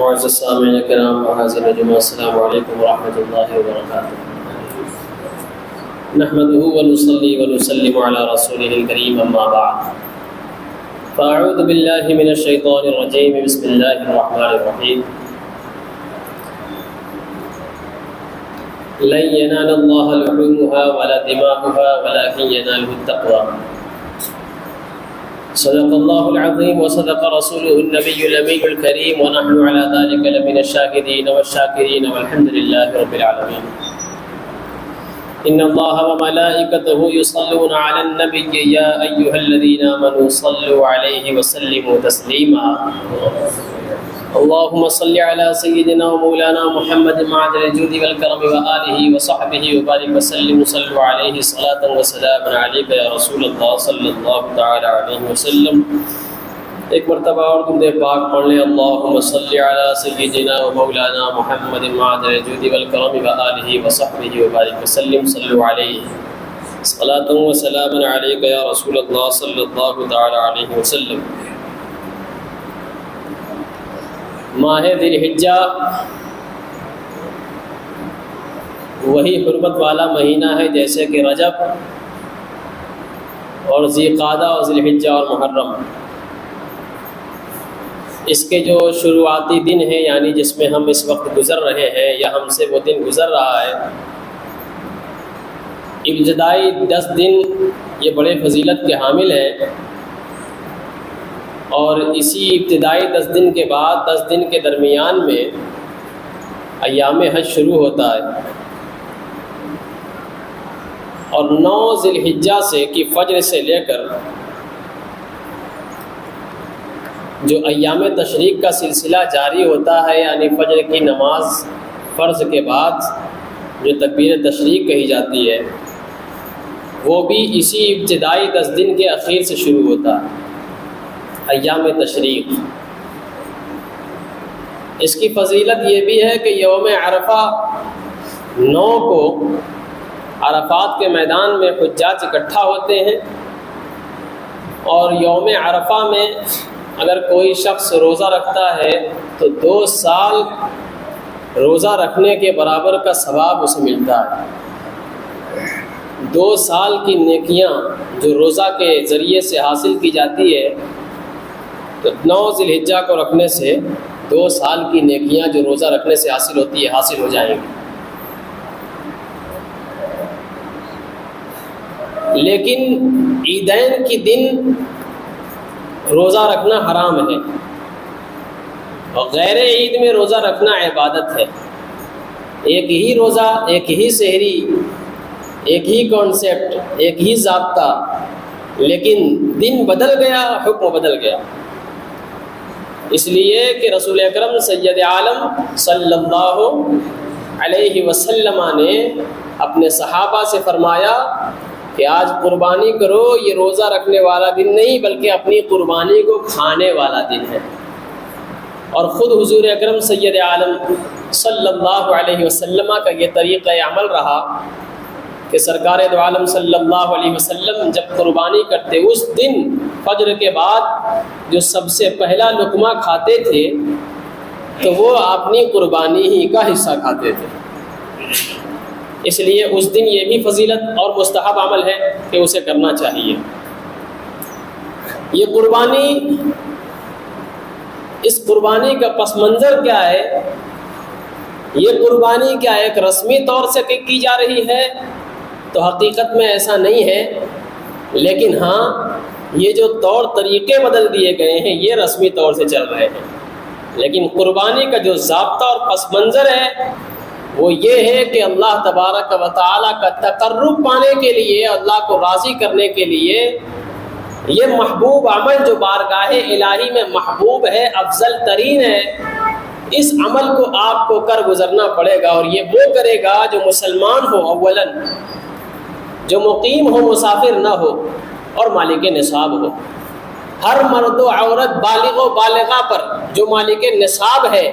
معزز سامعین کرام حاضر جمعہ السلام علیکم ورحمۃ اللہ وبرکاتہ. نحمده ونصلي ونسلم على رسوله الكريم اما بعد. فاعوذ باللہ من الشیطان الرجیم. بسم اللہ الرحمن الرحیم. لن ينال الله لحومها ولا دماؤها ولكن يناله التقوى. صدق الله العظيم وصدق رسوله النبي الأمي الكريم ونحن على ذلك لمن الشاهدين والشاكرين والحمد لله رب العالمين. إن الله وملائكته يصلون على النبي يا أيها الذين آمنوا صلوا عليه وسلموا تسليما. اللهم صل على سيدنا ومولانا محمد معدن الجود والكرم وآله وصحبه وبارك وسلم. صلوا عليه صلاة وسلاما عليك يا رسول الله صلى الله تعالى عليه وسلم. ایک مرتبہ اور درود پاک پڑھ لیں. اللهم صل على سيدنا ومولانا محمد معدن الجود والكرم وآله وصحبه وبارك وسلم. صلوا عليه صلاة وسلاما عليك يا رسول الله صلى الله تعالى عليه وسلم. ماہ ذی الحجہ وہی حرمت والا مہینہ ہے جیسے کہ رجب اور ذی قعدہ اور ذی الحجہ اور محرم. اس کے جو شروعاتی دن ہیں یعنی جس میں ہم اس وقت گزر رہے ہیں یا ہم سے وہ دن گزر رہا ہے، ابتدائی 10 دن یہ بڑے فضیلت کے حامل ہیں. اور اسی ابتدائی 10 دن کے بعد 10 دن کے درمیان میں ایام حج شروع ہوتا ہے. اور 9 ذی الحجہ سے کی فجر سے لے کر جو ایام تشریق کا سلسلہ جاری ہوتا ہے، یعنی فجر کی نماز فرض کے بعد جو تکبیر تشریق کہی جاتی ہے، وہ بھی اسی ابتدائی 10 دن کے اخیر سے شروع ہوتا ہے، ایام تشریق. اس کی فضیلت یہ بھی ہے کہ یوم عرفہ 9 کو عرفات کے میدان میں حجاج اکٹھا ہوتے ہیں. اور یوم عرفہ میں اگر کوئی شخص روزہ رکھتا ہے تو 2 سال روزہ رکھنے کے برابر کا ثواب اسے ملتا ہے. 2 سال کی نیکیاں جو روزہ کے ذریعے سے حاصل کی جاتی ہے، تو 9 ذی الحجہ کو رکھنے سے 2 سال کی نیکیاں جو روزہ رکھنے سے حاصل ہوتی ہے حاصل ہو جائیں گی. لیکن عیدین کی دن روزہ رکھنا حرام ہے، اور غیر عید میں روزہ رکھنا عبادت ہے. ایک ہی روزہ، ایک ہی سحری، ایک ہی کانسیپٹ، ایک ہی ضابطہ، لیکن دن بدل گیا، حکم بدل گیا. اس لیے کہ رسول اکرم سید عالم صلی اللہ علیہ وسلم نے اپنے صحابہ سے فرمایا کہ آج قربانی کرو. یہ روزہ رکھنے والا دن نہیں بلکہ اپنی قربانی کو کھانے والا دن ہے. اور خود حضور اکرم سید عالم صلی اللہ علیہ وسلم کا یہ طریقہ عمل رہا کہ سرکار دو عالم صلی اللہ علیہ وسلم جب قربانی کرتے اس دن فجر کے بعد جو سب سے پہلا لقمہ کھاتے تھے تو وہ اپنی قربانی ہی کا حصہ کھاتے تھے. اس لیے اس دن یہ بھی فضیلت اور مستحب عمل ہے کہ اسے کرنا چاہیے. یہ قربانی، اس قربانی کا پس منظر کیا ہے؟ یہ قربانی کیا ایک رسمی طور سے کی جا رہی ہے؟ تو حقیقت میں ایسا نہیں ہے، لیکن ہاں یہ جو طور طریقے بدل دیے گئے ہیں یہ رسمی طور سے چل رہے ہیں. لیکن قربانی کا جو ضابطہ اور پس منظر ہے وہ یہ ہے کہ اللہ تبارک و تعالیٰ کا تقرب پانے کے لیے، اللہ کو راضی کرنے کے لیے یہ محبوب عمل جو بارگاہ الہی میں محبوب ہے، افضل ترین ہے، اس عمل کو آپ کو کر گزرنا پڑے گا. اور یہ وہ کرے گا جو مسلمان ہو، اولاً جو مقیم ہو، مسافر نہ ہو، اور مالک نصاب ہو. ہر مرد و عورت بالغ و بالغہ پر جو مالک نصاب ہے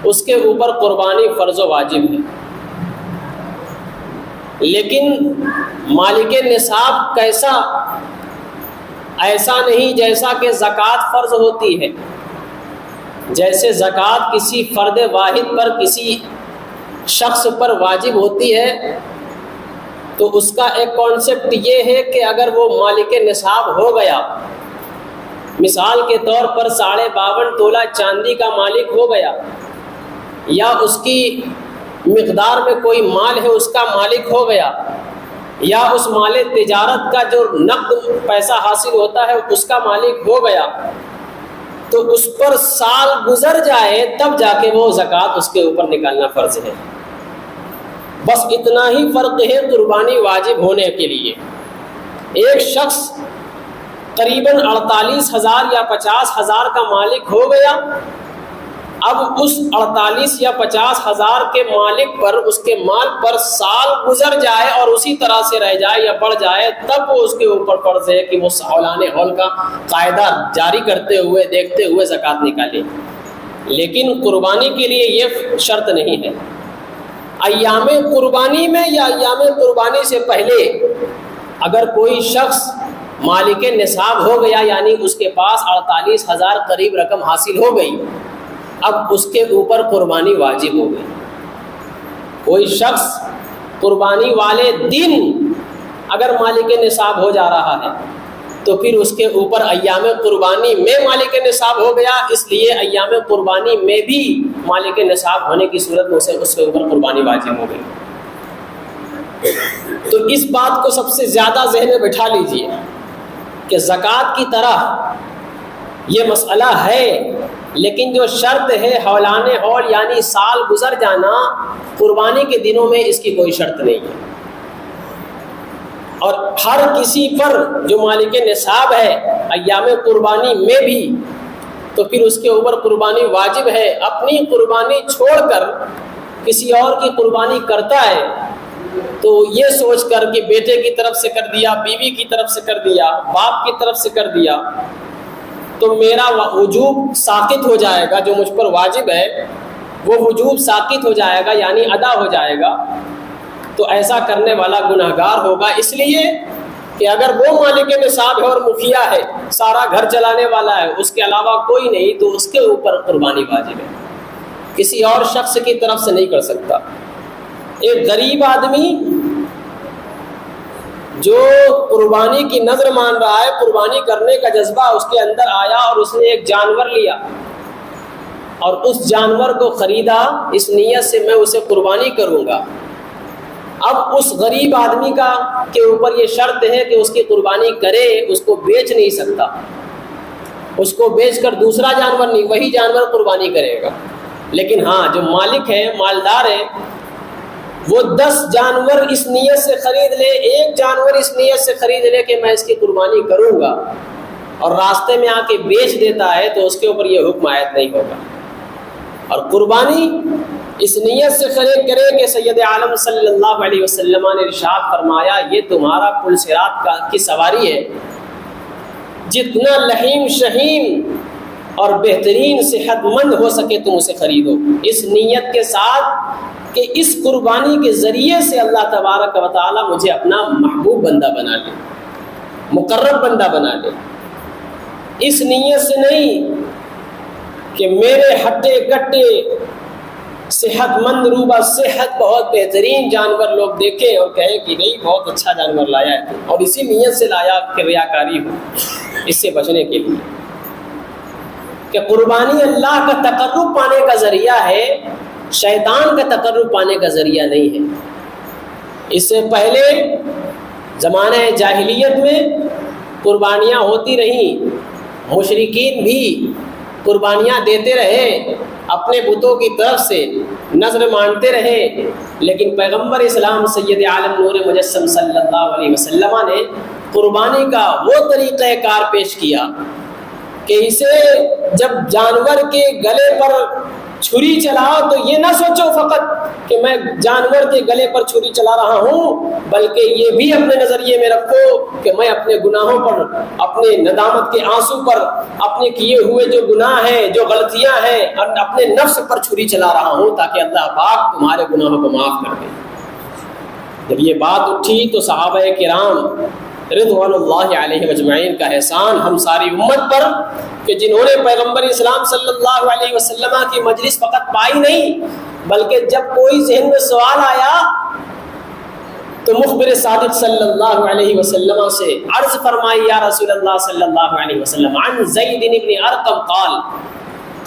اس کے اوپر قربانی فرض و واجب ہے. لیکن مالک نصاب کیسا؟ ایسا نہیں جیسا کہ زکوٰۃ فرض ہوتی ہے. جیسے زکوٰۃ کسی فرد واحد پر کسی شخص پر واجب ہوتی ہے تو اس کا ایک کانسیپٹ یہ ہے کہ اگر وہ مالک نصاب ہو گیا، مثال کے طور پر 52.5 تولہ چاندی کا مالک ہو گیا، یا اس کی مقدار میں کوئی مال ہے اس کا مالک ہو گیا، یا اس مال تجارت کا جو نقد پیسہ حاصل ہوتا ہے اس کا مالک ہو گیا، تو اس پر سال گزر جائے تب جا کے وہ زکوٰۃ اس کے اوپر نکالنا فرض ہے۔ بس اتنا ہی فرق ہے قربانی واجب ہونے کے لیے۔ ایک شخص قریباً 48,000 یا 50,000 کا مالک ہو گیا، اب اس 48 یا 50,000 کے مالک پر، اس کے مال پر سال گزر جائے اور اسی طرح سے رہ جائے یا بڑھ جائے، تب وہ اس کے اوپر فرض ہے کہ وہ حولان حول کا قاعدہ جاری کرتے ہوئے دیکھتے ہوئے زکوٰۃ نکالے۔ لیکن قربانی کے لیے یہ شرط نہیں ہے۔ ایام قربانی میں یا ایام قربانی سے پہلے اگر کوئی شخص مالک نصاب ہو گیا، یعنی اس کے پاس 48,000 قریب رقم حاصل ہو گئی، اب اس کے اوپر قربانی واجب ہو گئی۔ کوئی شخص قربانی والے دن اگر مالک نصاب ہو جا رہا ہے تو پھر اس کے اوپر ایام قربانی میں مالک نصاب ہو گیا، اس لیے ایام قربانی میں بھی مالک نصاب ہونے کی صورت میں اس کے اوپر قربانی واجب ہو گئی۔ تو اس بات کو سب سے زیادہ ذہن میں بٹھا لیجئے کہ زکوٰۃ کی طرح یہ مسئلہ ہے، لیکن جو شرط ہے حولان حول یعنی سال گزر جانا، قربانی کے دنوں میں اس کی کوئی شرط نہیں ہے۔ اور ہر کسی پر جو مالک نصاب ہے ایام قربانی میں بھی، تو پھر اس کے اوپر قربانی واجب ہے۔ اپنی قربانی چھوڑ کر کسی اور کی قربانی کرتا ہے تو یہ سوچ کر کہ بیٹے کی طرف سے کر دیا، بیوی کی طرف سے کر دیا، باپ کی طرف سے کر دیا، تو میرا وجوب ساقط ہو جائے گا، جو مجھ پر واجب ہے وہ وجوب ساقط ہو جائے گا، یعنی ادا ہو جائے گا، تو ایسا کرنے والا گنہگار ہوگا۔ اس لیے کہ اگر وہ مالک نصاب ہے اور مکھیا ہے، سارا گھر چلانے والا ہے، اس کے علاوہ کوئی نہیں، تو اس کے اوپر قربانی واجب ہے، کسی اور شخص کی طرف سے نہیں کر سکتا۔ ایک غریب آدمی جو قربانی کی نظر مان رہا ہے، قربانی کرنے کا جذبہ اس کے اندر آیا اور اس نے ایک جانور لیا اور اس جانور کو خریدا اس نیت سے میں اسے قربانی کروں گا۔ اب اس غریب آدمی کے اوپر یہ شرط ہے کہ اس کی قربانی کرے، اس کو بیچ نہیں سکتا، اس کو بیچ کر دوسرا جانور نہیں، وہی جانور قربانی کرے گا۔ لیکن ہاں جو مالک ہے، مالدار ہے، وہ 10 جانور اس نیت سے خرید لے، ایک جانور اس نیت سے خرید لے کہ میں اس کی قربانی کروں گا، اور راستے میں آ کے بیچ دیتا ہے تو اس کے اوپر یہ حکم عائد نہیں ہوگا۔ اور قربانی اس نیت سے خرید کرے کہ سید عالم صلی اللہ علیہ وسلم نے ارشاد فرمایا، یہ تمہارا پل صراط کی سواری ہے، جتنا لحیم شہیم اور بہترین صحت مند ہو سکے تم اسے خریدو، اس نیت کے ساتھ کہ اس قربانی کے ذریعے سے اللہ تبارک و تعالی مجھے اپنا محبوب بندہ بنا لے، مقرب بندہ بنا لے۔ اس نیت سے نہیں کہ میرے ہٹے کٹے صحت مند روبہ صحت بہت بہترین جانور لوگ دیکھیں اور کہیں کہ نہیں بہت اچھا جانور لایا ہے، اور اسی نیت سے لایا کہ ریاکاری ہو۔ اس سے بچنے کے لیے کہ قربانی اللہ کا تقرب پانے کا ذریعہ ہے، شیطان کا تقرب پانے کا ذریعہ نہیں ہے۔ اس سے پہلے زمانہ جاہلیت میں قربانیاں ہوتی رہیں، مشرکین بھی قربانیاں دیتے رہے، اپنے بتوں کی طرف سے نظر مانتے رہے، لیکن پیغمبر اسلام سید عالم نور مجسم صلی اللہ علیہ وسلم نے قربانی کا وہ طریقہ کار پیش کیا کہ اسے جب جانور کے گلے پر چھری چلاؤ تو یہ نہ سوچو فقط کہ میں جانور کے گلے پر چھری چلا رہا ہوں، بلکہ یہ بھی اپنے نظریے میں رکھو کہ میں اپنے گناہوں پر، اپنے ندامت کے آنسو پر، اپنے کیے ہوئے جو گناہ ہیں، جو غلطیاں ہیں، اور اپنے نفس پر چھری چلا رہا ہوں تاکہ اللہ پاک تمہارے گناہوں کو معاف کر دے۔ جب یہ بات اٹھی تو صحابہ کرام رضوان اللہ علیہ اجمعین کا احسان ہم ساری امت پر کہ جنہوں نے پیغمبر اسلام صلی اللہ علیہ وسلم کی مجلس فقط پائی نہیں، بلکہ جب کوئی ذہن میں سوال آیا تو مخبر صادق صلی اللہ علیہ وسلم سے عرض فرمائی، یا رسول اللہ صلی اللہ علیہ وسلم، عن زید بن ارقم قال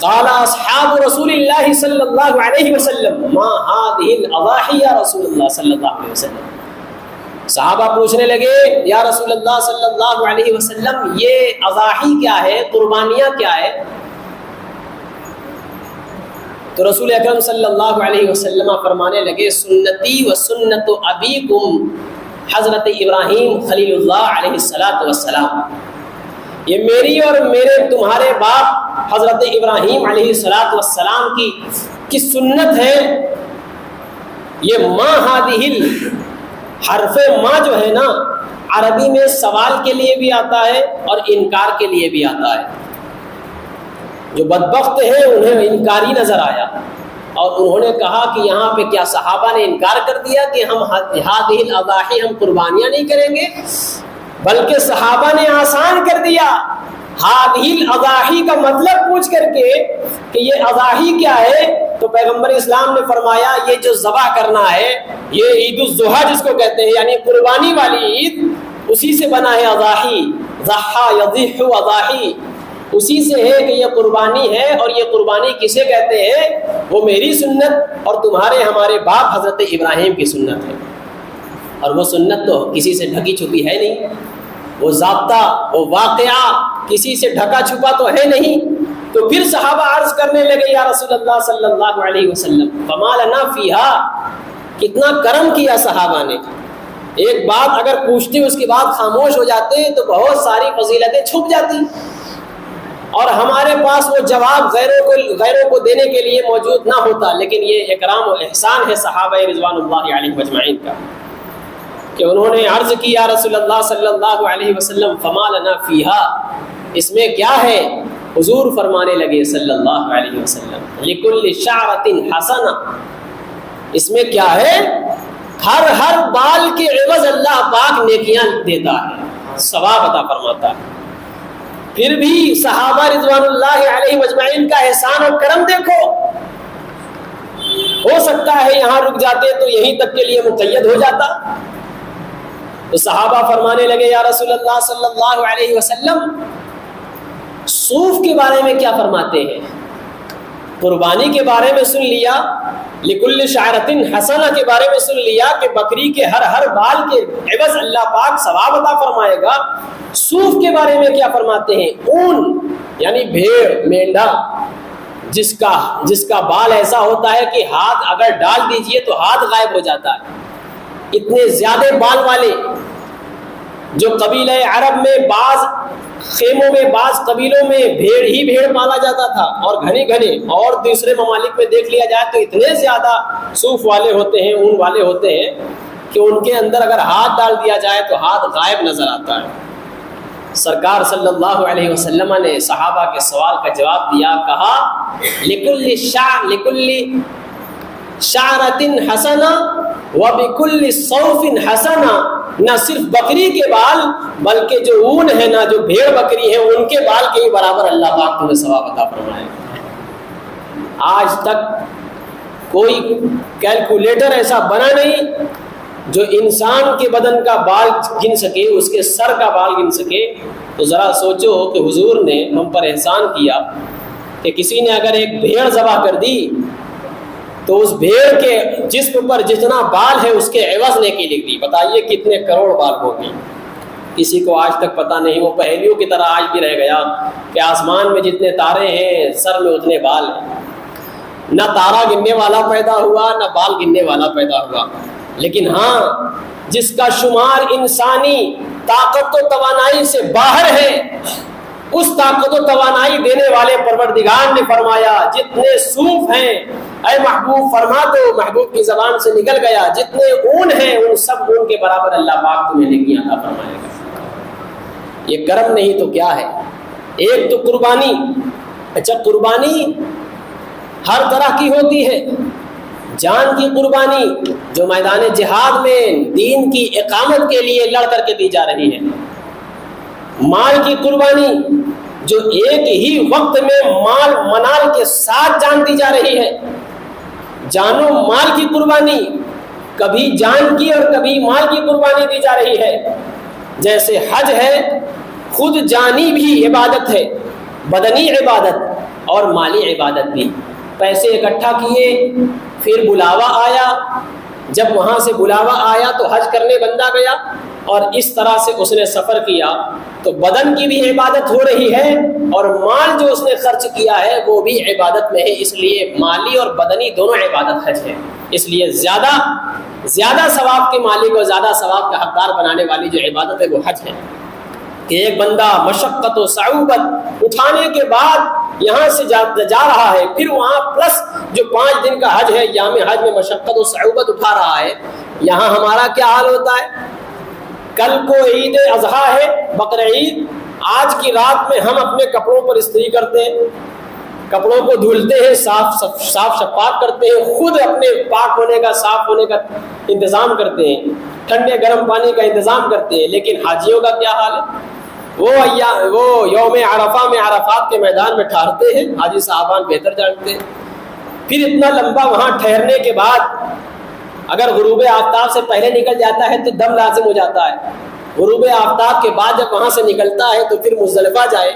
قال اصحاب رسول اللہ صلی اللہ علیہ وسلم ما هذه الاضاحی یا رسول اللہ صلی اللہ علیہ وسلم۔ صحابہ پوچھنے لگے، یا رسول اللہ صلی اللہ علیہ وسلم یہ اضاحی کیا ہے، قربانیاں کیا ہے؟ تو رسول اکرم صلی اللہ علیہ وسلم فرمانے لگے، سنتی و سنت ابیکم حضرت ابراہیم خلیل اللہ علیہ السلام، یہ میری اور میرے تمہارے باپ حضرت ابراہیم علیہ السلام کی سنت ہے۔ یہ ما ہادہل حرف ما جو ہے نا، عربی میں سوال کے لیے بھی آتا ہے اور انکار کے لیے بھی آتا ہے۔ جو بدبخت ہیں انہیں انکاری نظر آیا اور انہوں نے کہا کہ یہاں پہ کیا صحابہ نے انکار کر دیا کہ ہم ہذہ الاضاحی، ہم قربانیاں نہیں کریں گے؟ بلکہ صحابہ نے آسان کر دیا، ہذہ الاضاحی کا مطلب پوچھ کر کے کہ یہ اضاحی کیا ہے، تو پیغمبر اسلام نے فرمایا یہ جو ذبح کرنا ہے، یہ عید الضحیٰ جس کو کہتے ہیں، یعنی قربانی والی عید، اسی سے بنا ہے اضاحی، ضحیٰ یضح اضاحی، اسی سے ہے کہ یہ قربانی ہے۔ اور یہ قربانی کسے کہتے ہیں؟ وہ میری سنت اور تمہارے ہمارے باپ حضرت ابراہیم کی سنت ہے۔ اور وہ سنت تو کسی سے ڈھکی چھپی ہے نہیں، وہ ضابطہ، وہ واقعہ کسی سے ڈھکا چھپا تو ہے نہیں۔ تو پھر صحابہ عرض کرنے لگے، یا رسول اللہ صلی اللہ علیہ وسلم فما لنا فیہا، کتنا کرم کیا صحابہ نے، ایک بات اگر پوچھتے اس کے بعد خاموش ہو جاتے تو بہت ساری فضیلتیں چھپ جاتی، اور ہمارے پاس وہ جواب غیروں کو دینے کے لیے موجود نہ ہوتا۔ لیکن یہ اکرام و احسان ہے صحابہ رضوان اللہ علیہم اجمعین کا کہ انہوں نے عرض کی، یا رسول اللہ صلی اللہ علیہ وسلم فما لنا فیہا، اس میں کیا ہے؟ حضور فرمانے لگے صلی اللہ علیہ وسلم، لکل شعرۃ حسنہ، اس میں کیا ہے؟ ہر بال کے عوض اللہ پاک نیکیاں دیتا ہے، ثواب عطا فرماتا ہے۔ پھر بھی صحابہ رضوان اللہ علیہ مجمعین کا احسان اور کرم دیکھو، ہو سکتا ہے یہاں رک جاتے تو یہیں تک کے لیے مقید ہو جاتا۔ تو صحابہ فرمانے لگے، یا رسول اللہ صلی اللہ علیہ وسلم صوف کے بارے میں کیا فرماتے ہیں؟ قربانی کے بارے میں سن لیا، لکل شعرۃ حسنہ کے بارے میں سن لیا کہ بکری کے ہر بال کے عوض اللہ پاک ثواب عطا فرمائے گا۔ صوف کے بارے میں کیا فرماتے ہیں؟ اون یعنی بھیڑ، مینڈا، جس کا بال ایسا ہوتا ہے کہ ہاتھ اگر ڈال دیجئے تو ہاتھ غائب ہو جاتا ہے، اتنے زیادہ بال والے، جو قبیلہ عرب میں بعض خیموں میں، بعض قبیلوں میں بھیڑ ہی بھیڑ پالا جاتا تھا، اور گھنے اور دوسرے ممالک میں دیکھ لیا جائے تو اتنے زیادہ صوف والے ہوتے ہیں، اون والے ہوتے ہیں کہ ان کے اندر اگر ہاتھ ڈال دیا جائے تو ہاتھ غائب نظر آتا ہے۔ سرکار صلی اللہ علیہ وسلم نے صحابہ کے سوال کا جواب دیا، کہا لکل شعرۃ حسنہ وبکل صوف حسنہ، نہ صرف بکری کے بال بلکہ جو اون ہے نا، جو بھیڑ بکری ہے، ان کے بال کے ہی برابر اللہ پاک تمہیں ثواب عطا فرمائے گا۔ آج تک کوئی کیلکولیٹر ایسا بنا نہیں جو انسان کے بدن کا بال گن سکے، اس کے سر کا بال گن سکے۔ تو ذرا سوچو کہ حضور نے ہم پر احسان کیا کہ کسی نے اگر ایک بھیڑ ذبح کر دی تو اس بھیڑ کے جسم پر جتنا بال ہے اس کے عوض نیکی لکھ دی۔ بتائیے کتنے کروڑ بال ہوگی؟ کسی کو آج تک پتہ نہیں، وہ پہلیوں کی طرح آج بھی رہ گیا کہ آسمان میں جتنے تارے ہیں سر میں اتنے بال ہیں۔ نہ تارا گننے والا پیدا ہوا، نہ بال گننے والا پیدا ہوا، لیکن ہاں جس کا شمار انسانی طاقت و توانائی سے باہر ہے، اس طاقت و توانائی دینے والے پروردگار نے فرمایا جتنے صوف ہیں اے محبوب فرما دو، محبوب کی زبان سے نکل گیا، جتنے اون ہیں ان سب اون کے برابر اللہ پاک تمہیں نیکیاں عطا فرمائے گا۔ یہ کرم نہیں تو کیا ہے؟ ایک تو قربانی، اچھا قربانی ہر طرح کی ہوتی ہے، جان کی قربانی جو میدان جہاد میں دین کی اقامت کے لیے لڑ کر کے دی جا رہی ہے، مال کی قربانی جو ایک ہی وقت میں مال منال کے ساتھ جان دی جا رہی ہے، جان و مال کی قربانی، کبھی جان کی اور کبھی مال کی قربانی دی جا رہی ہے۔ جیسے حج ہے، خود جانی بھی عبادت ہے، بدنی عبادت اور مالی عبادت بھی۔ پیسے اکٹھا کیے، پھر بلاوا آیا، جب وہاں سے بلاوا آیا تو حج کرنے بندہ گیا، اور اس طرح سے اس نے سفر کیا، تو بدن کی بھی عبادت ہو رہی ہے اور مال جو اس نے خرچ کیا ہے وہ بھی عبادت میں ہے۔ اس لیے مالی اور بدنی دونوں عبادت حج ہے۔ اس لیے زیادہ ثواب کے مالک اور زیادہ ثواب کا حقدار بنانے والی جو عبادت ہے وہ حج ہے، کہ ایک بندہ مشقت و صعوبت اٹھانے کے بعد یہاں سے جا رہا ہے، پھر وہاں پلس جو 5 دن کا حج ہے، یہاں میں حج میں مشقت و صعوبت اٹھا رہا ہے۔ یہاں ہمارا کیا حال ہوتا ہے؟ کل کو عید اضحیٰ ہے، بقرعید، آج کی رات میں ہم اپنے کپڑوں پر استری کرتے ہیں، کپڑوں کو دھلتے ہیں، صاف شفاف کرتے ہیں، خود اپنے پاک ہونے کا، صاف ہونے کا انتظام کرتے ہیں، ٹھنڈے گرم پانی کا انتظام کرتے ہیں۔ لیکن حاجیوں کا کیا حال ہے؟ وہ یوم عرفہ میں عرفات کے میدان میں ٹھہرتے ہیں، حاجی صاحبان بہتر جانتے ہیں، پھر اتنا لمبا وہاں ٹھہرنے کے بعد اگر غروب آفتاب سے پہلے نکل جاتا ہے تو دم لازم ہو جاتا ہے، غروب آفتاب کے بعد جب وہاں سے نکلتا ہے تو پھر مزدلفہ جائے،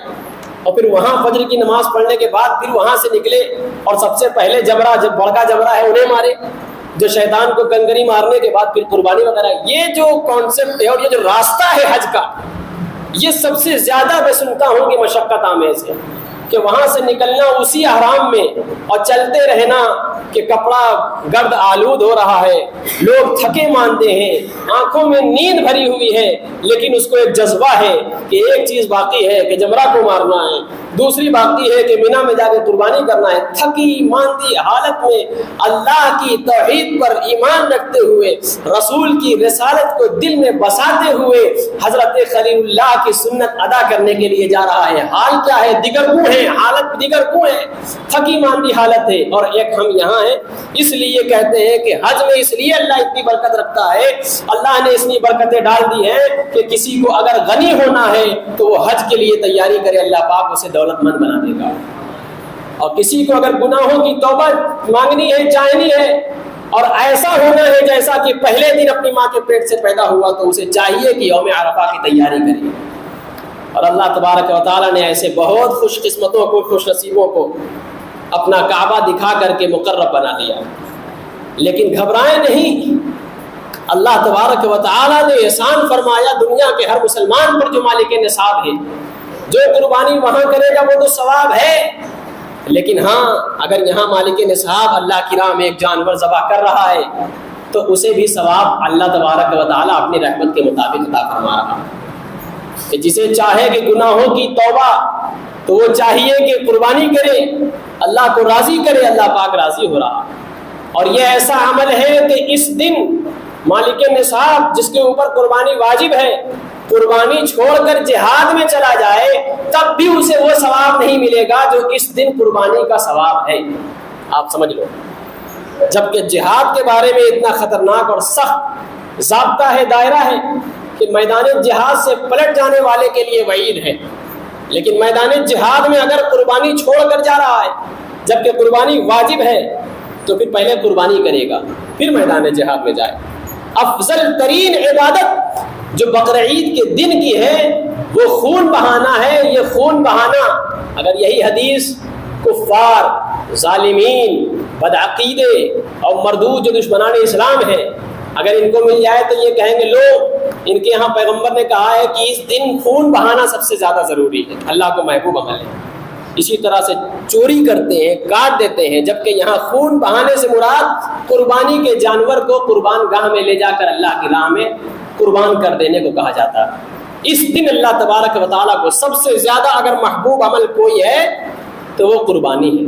اور پھر وہاں فجر کی نماز پڑھنے کے بعد پھر وہاں سے نکلے اور سب سے پہلے جمرہ، جب بڑکا جمرہ ہے انہیں مارے، جو شیطان کو کنکری مارنے کے بعد پھر قربانی وغیرہ۔ یہ جو کانسیپٹ ہے اور یہ جو راستہ ہے حج کا، یہ سب سے زیادہ میں سنتا ہوں کہ مشقت آمیز ہے، کہ وہاں سے نکلنا اسی احرام میں اور چلتے رہنا کہ کپڑا گرد آلود ہو رہا ہے، لوگ تھکے ماندے ہیں، آنکھوں میں نیند بھری ہوئی ہے، لیکن اس کو ایک جذبہ ہے کہ ایک چیز باقی ہے کہ جمرہ کو مارنا ہے، دوسری باقی ہے کہ مینا میں جا کے قربانی کرنا ہے۔ تھکی ماندی حالت میں اللہ کی توحید پر ایمان رکھتے ہوئے، رسول کی رسالت کو دل میں بساتے ہوئے حضرت خلیل اللہ کی سنت ادا کرنے کے لیے جا رہا ہے۔ حال کیا ہے؟ دیگر کو ہے، حالت دیگر کو ہے، تھکی ماندی حالت ہے، اور ایک ہم یہاں ہیں۔ اس لیے کہتے ہیں کہ حج میں اس لیے اللہ اتنی برکت رکھتا ہے، اللہ نے اتنی برکتیں ڈال دی ہیں کہ کسی کو اگر غنی ہونا ہے تو وہ حج کے لیے تیاری کرے، اللہ پاک اسے دولت مند بنا دے گا، اور کسی کو اگر گناہوں کی توبہ مانگنی ہے، چاہنی ہے، اور ایسا ہونا ہے جیسا کہ پہلے دن اپنی ماں کے پیٹ سے پیدا ہوا، تو اسے چاہیے کہ یوم عرفہ کی تیاری کرے۔ اور اللہ تبارک و تعالیٰ نے ایسے بہت خوش قسمتوں کو، خوش نصیبوں کو اپنا کعبہ دکھا کر کے مقرب بنا دیا۔ لیکن گھبرائیں نہیں، اللہ تبارک و تعالیٰ نے احسان فرمایا دنیا کے ہر مسلمان پر جو مالک نصاب ہے، جو قربانی وہاں کرے گا وہ تو ثواب ہے، لیکن ہاں اگر یہاں مالک نصاب اللہ کی راہ میں ایک جانور ذبح کر رہا ہے تو اسے بھی ثواب اللہ تبارک و تعالیٰ اپنی رحمت کے مطابق عطا فرما رہا ہے۔ کہ جسے چاہے کہ گناہوں کی توبہ، تو وہ چاہیے کہ قربانی کرے، اللہ کو راضی کرے، اللہ پاک راضی ہو رہا۔ اور یہ ایسا عمل ہے کہ اس دن مالک نصاب جس کے اوپر قربانی واجب ہے، قربانی چھوڑ کر جہاد میں چلا جائے تب بھی اسے وہ ثواب نہیں ملے گا جو اس دن قربانی کا ثواب ہے۔ آپ سمجھ لو، جبکہ جہاد کے بارے میں اتنا خطرناک اور سخت ضابطہ ہے، دائرہ ہے کہ میدان جہاد سے پلٹ جانے والے کے لیے وعید ہے، لیکن میدان جہاد میں اگر قربانی چھوڑ کر جا رہا ہے جبکہ قربانی واجب ہے تو پھر پہلے قربانی کرے گا پھر میدان جہاد میں جائے۔ افضل ترین عبادت جو بقرعید کے دن کی ہے وہ خون بہانا ہے۔ یہ خون بہانا، اگر یہی حدیث کفار، ظالمین، بدعقیدے اور مردود جو دشمنان اسلام ہیں، اگر ان کو مل جائے تو یہ کہیں گے لو، ان کے یہاں پیغمبر نے کہا ہے کہ اس دن خون بہانا سب سے زیادہ ضروری ہے، اللہ کو محبوب عمل ہے۔ اسی طرح سے چوری کرتے ہیں، کاٹ دیتے ہیں، جبکہ یہاں خون بہانے سے مراد قربانی کے جانور کو قربان گاہ میں لے جا کر اللہ کی راہ میں قربان کر دینے کو کہا جاتا ہے۔ اس دن اللہ تبارک و تعالیٰ کو سب سے زیادہ اگر محبوب عمل کوئی ہے تو وہ قربانی ہے،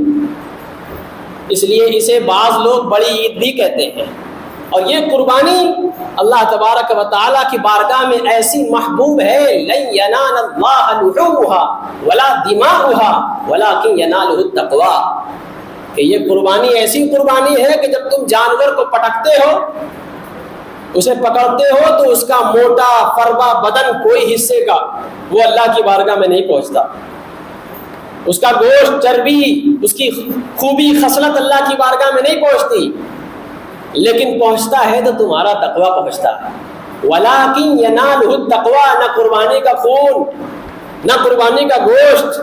اس لیے اسے بعض لوگ بڑی عید بھی کہتے ہیں۔ اور یہ قربانی اللہ تبارک و تعالیٰ کی بارگاہ میں ایسی محبوب ہے، لن ینال اللہ لحومها ولا دماؤها ولکن ینالہ التقوی، کہ یہ قربانی ایسی قربانی ہے کہ جب تم جانور کو پٹکتے ہو، اسے پکڑتے ہو، تو اس کا موٹا فربا بدن کوئی حصے کا وہ اللہ کی بارگاہ میں نہیں پہنچتا، اس کا گوشت، چربی، اس کی خوبی، خصلت اللہ کی بارگاہ میں نہیں پہنچتی، لیکن پہنچتا ہے تو تمہارا تقویٰ پہنچتا ہے۔ وَلَٰكِن يَنَالُهُ التَّقْوَىٰ، نہ قربانی کا خون، نہ قربانی کا گوشت،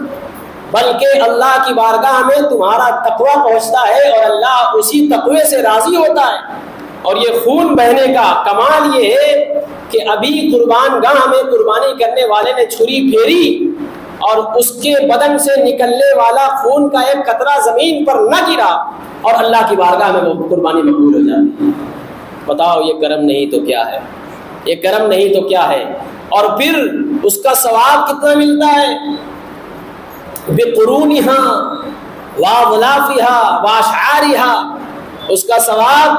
بلکہ اللہ کی بارگاہ میں تمہارا تقویٰ پہنچتا ہے، اور اللہ اسی تقوی سے راضی ہوتا ہے۔ اور یہ خون بہنے کا کمال یہ ہے کہ ابھی قربان گاہ میں قربانی کرنے والے نے چھری پھیری اور اس کے بدن سے نکلنے والا خون کا ایک قطرہ زمین پر نہ گرا، اور اللہ کی بارگاہ میں وہ قربانی مقبول ہو جاتی ہے۔ بتاؤ یہ کرم نہیں تو کیا ہے، یہ کرم نہیں تو کیا ہے۔ اور پھر اس کا ثواب کتنا ملتا ہے؟ بِقُرُونِهَا وَأَظْلَافِهَا وَأَشْعَارِهَا، اس کا ثواب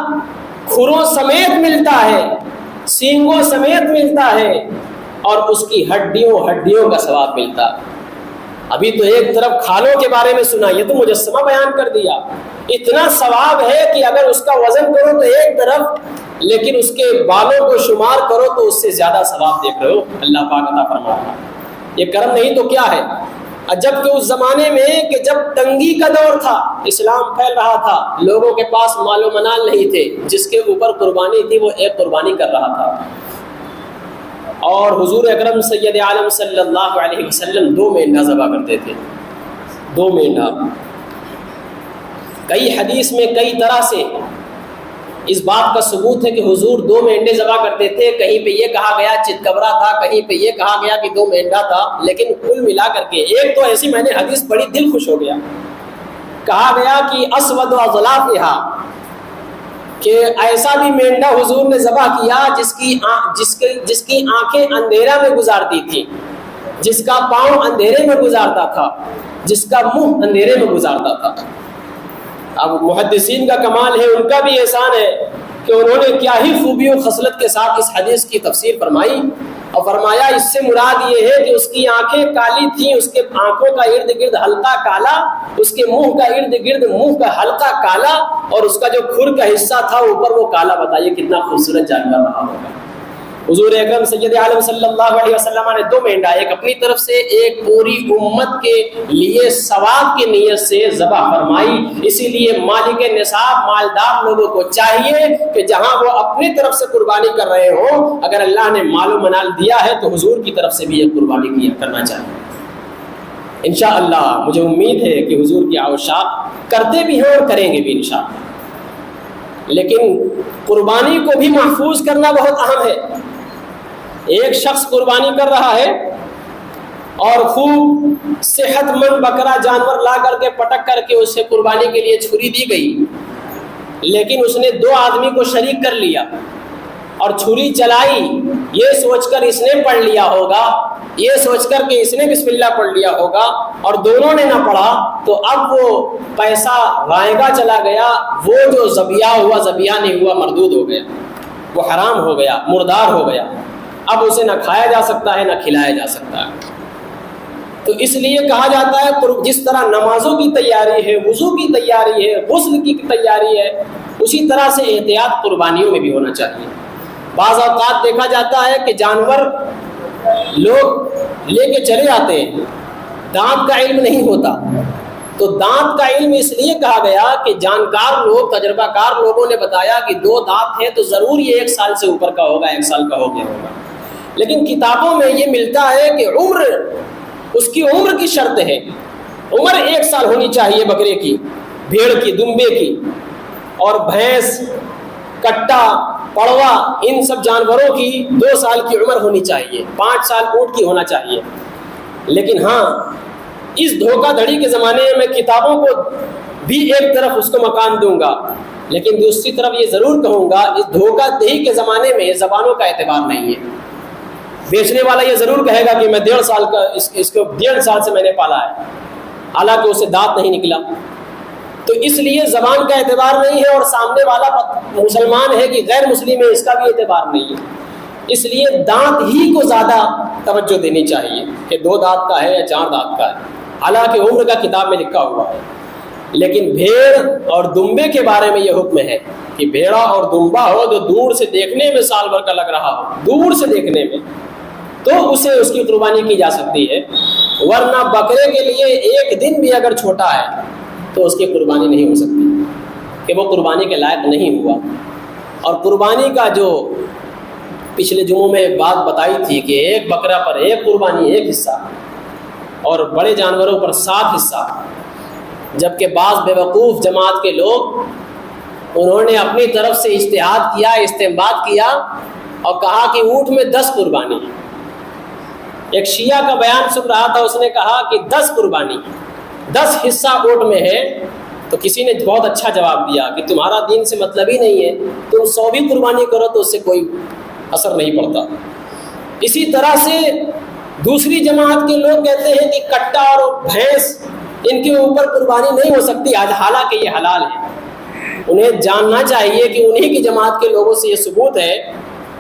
کھروں سمیت ملتا ہے، سینگوں سمیت ملتا ہے، اور اس کی ہڈیوں کا ثواب ملتا ہے۔ ابھی تو ایک طرف کھالوں کے بارے میں سنا، یہ تو مجسمہ بیان کر دیا، اتنا ثواب ہے کہ اگر اس کا وزن کرو تو ایک طرف، لیکن اس کے بالوں کو شمار کرو تو اس سے زیادہ ثواب دیکھ رہے ہو اللہ پاک عطا فرما رہا ہے۔ یہ کرم نہیں تو کیا ہے؟ جبکہ اس زمانے میں کہ جب تنگی کا دور تھا، اسلام پھیل رہا تھا، لوگوں کے پاس مال و منال نہیں تھے، جس کے اوپر قربانی تھی وہ ایک قربانی کر رہا تھا، اور حضور اکرم سید عالم صلی اللہ علیہ وسلم 2 مینڈا ذبح کرتے تھے، 2 مینڈا۔ کئی حدیث میں کئی طرح سے اس بات کا ثبوت ہے کہ حضور 2 مینڈے ذبح کرتے تھے۔ کہیں پہ یہ کہا گیا چتکبرا تھا، کہیں پہ یہ کہا گیا کہ 2 مینڈا تھا، لیکن کل ملا کر کے ایک تو ایسی میں نے حدیث پڑھی دل خوش ہو گیا، کہا گیا کہ اسود و اضلافھا، کہ ایسا بھی مینڈا حضور نے ذبح کیا جس کی آنکھیں اندھیرا میں گزارتی تھی، جس کا پاؤں اندھیرے میں گزارتا تھا، جس کا منہ اندھیرے میں گزارتا تھا۔ اب محدثین کا کمال ہے، ان کا بھی احسان ہے کہ انہوں نے کیا ہی خوبی و خصلت کے ساتھ اس حدیث کی تفسیر فرمائی، اور فرمایا اس سے مراد یہ ہے کہ اس کی آنکھیں کالی تھیں، اس کے آنکھوں کا ارد گرد حلقہ کالا، اس کے منہ کا ارد گرد منہ کا حلقہ کالا، اور اس کا جو کھر کا حصہ تھا اوپر وہ کالا۔ بتائیے کتنا خوبصورت جانور رہا ہوگا۔ حضور اکرم سید عالم صلی اللہ علیہ وسلم نے 2 مینڈا، ایک اپنی طرف سے، ایک پوری امت کے لیے ثواب کی نیت سے ذبح فرمائی۔ اسی لیے مالک نصاب مالدار لوگوں کو چاہیے کہ جہاں وہ اپنی طرف سے قربانی کر رہے ہوں، اگر اللہ نے مال و منال دیا ہے تو حضور کی طرف سے بھی یہ قربانی کرنا چاہیے۔ انشاءاللہ مجھے امید ہے کہ حضور کی اوشاق کرتے بھی ہیں اور کریں گے بھی انشاءاللہ، لیکن قربانی کو بھی محفوظ کرنا بہت اہم ہے۔ ایک شخص قربانی کر رہا ہے اور خوب صحت مند بکرا جانور لا کر کے پٹک کر کے اسے قربانی کے لیے چھری دی گئی، لیکن اس نے 2 آدمی کو شریک کر لیا اور چھری چلائی، یہ سوچ کر اس نے پڑھ لیا ہوگا، یہ سوچ کر کہ اس نے بسم اللہ پڑھ لیا ہوگا، اور دونوں نے نہ پڑھا، تو اب وہ پیسہ رائیگاں چلا گیا، وہ جو ذبیحہ ہوا ذبیحہ نہیں ہوا، مردود ہو گیا، وہ حرام ہو گیا، مردار ہو گیا، اب اسے نہ کھایا جا سکتا ہے نہ کھلایا جا سکتا ہے۔ تو اس لیے کہا جاتا ہے جس طرح نمازوں کی تیاری ہے، وضو کی تیاری ہے، غسل کی تیاری ہے، اسی طرح سے احتیاط قربانیوں میں بھی ہونا چاہیے۔ بعض اوقات دیکھا جاتا ہے کہ جانور لوگ لے کے چلے آتے ہیں، دانت کا علم نہیں ہوتا، تو دانت کا علم اس لیے کہا گیا کہ جانکار لوگ، تجربہ کار لوگوں نے بتایا کہ 2 دانت ہیں تو ضرور یہ 1 سال سے اوپر کا ہوگا، 1 سال کا ہو گیا ہوگا، لیکن کتابوں میں یہ ملتا ہے کہ عمر، اس کی عمر کی شرط ہے، عمر 1 سال ہونی چاہیے بکرے کی، بھیڑ کی، دمبے کی، اور بھینس، کٹا، پڑوا، ان سب جانوروں کی 2 سال کی عمر ہونی چاہیے، 5 سال اونٹ کی ہونا چاہیے۔ لیکن ہاں، اس دھوکہ دھڑی کے زمانے میں کتابوں کو بھی ایک طرف اس کو مکان دوں گا، لیکن دوسری طرف یہ ضرور کہوں گا اس دھوکہ دہی کے زمانے میں زبانوں کا اعتبار نہیں ہے۔ بیچنے والا یہ ضرور کہے گا کہ میں 1.5 سال کا اس کو 1.5 سال سے میں نے پالا ہے، حالانکہ اسے دانت نہیں نکلا۔ تو اس لیے زبان کا اعتبار نہیں ہے، اور سامنے والا مسلمان ہے کہ غیر مسلم ہے، اس کا بھی اعتبار نہیں ہے۔ اس لیے دانت ہی کو زیادہ توجہ دینی چاہیے کہ 2 دانت کا ہے یا 4 دانت کا ہے، حالانکہ عمر کا کتاب میں لکھا ہوا ہے۔ لیکن بھیڑ اور دمبے کے بارے میں یہ حکم ہے کہ بھیڑا اور دمبا ہو جو دور سے دیکھنے میں سال بھر کا لگ رہا ہو، دور سے دیکھنے میں، تو اسے اس کی قربانی کی جا سکتی ہے، ورنہ بکرے کے لیے ایک دن بھی اگر چھوٹا ہے تو اس کی قربانی نہیں ہو سکتی، کہ وہ قربانی کے لائق نہیں ہوا۔ اور قربانی کا جو پچھلے جمعوں میں بات بتائی تھی کہ ایک بکرا پر ایک قربانی ایک حصہ، اور بڑے جانوروں پر 7 حصہ، جبکہ بعض بیوقوف جماعت کے لوگ انہوں نے اپنی طرف سے اجتہاد کیا، استنباط کیا اور کہا کہ اونٹ میں 10 قربانی۔ ایک شیعہ کا بیان سن رہا تھا، اس نے کہا کہ 10 قربانی، 10 حصہ اونٹ میں ہے۔ تو کسی نے بہت اچھا جواب دیا کہ تمہارا دین سے مطلب ہی نہیں ہے، تم 100 بھی قربانی کرو تو اس سے کوئی اثر نہیں پڑتا۔ اسی طرح سے دوسری جماعت کے لوگ کہتے ہیں کہ کٹا اور بھینس ان کے اوپر قربانی نہیں ہو سکتی، حالانکہ یہ حلال ہے۔ انہیں جاننا چاہیے کہ انہی کی جماعت کے لوگوں سے یہ ثبوت ہے